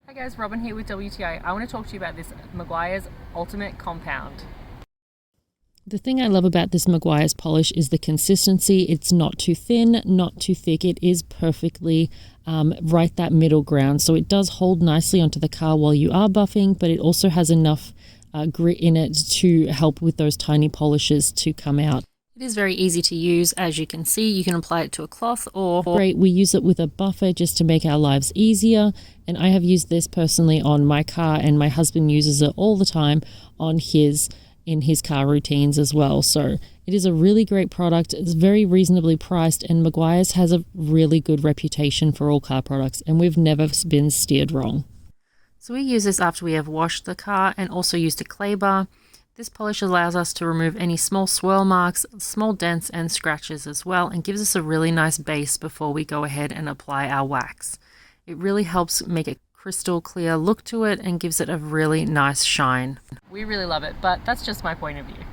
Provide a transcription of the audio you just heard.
Hi guys, Robin here with WTI. I want to talk to you about this Meguiar's Ultimate Compound. The thing I love about this Meguiar's polish is the consistency. It's not too thin, not too thick. It is perfectly right that middle ground. So it does hold nicely onto the car while you are buffing, but it also has enough grit in it to help with those tiny polishes to come out. It is very easy to use. As you can see, you can apply it to a cloth or great. We use it with a buffer just to make our lives easier. And I have used this personally on my car, and my husband uses it all the time on in his car routines as well. So it is a really great product. It's very reasonably priced, and Meguiar's has a really good reputation for all car products, and we've never been steered wrong. So we use this after we have washed the car and also used a clay bar. This polish allows us to remove any small swirl marks, small dents and scratches as well, and gives us a really nice base before we go ahead and apply our wax. It really helps make a crystal clear look to it and gives it a really nice shine. We really love it, but that's just my point of view.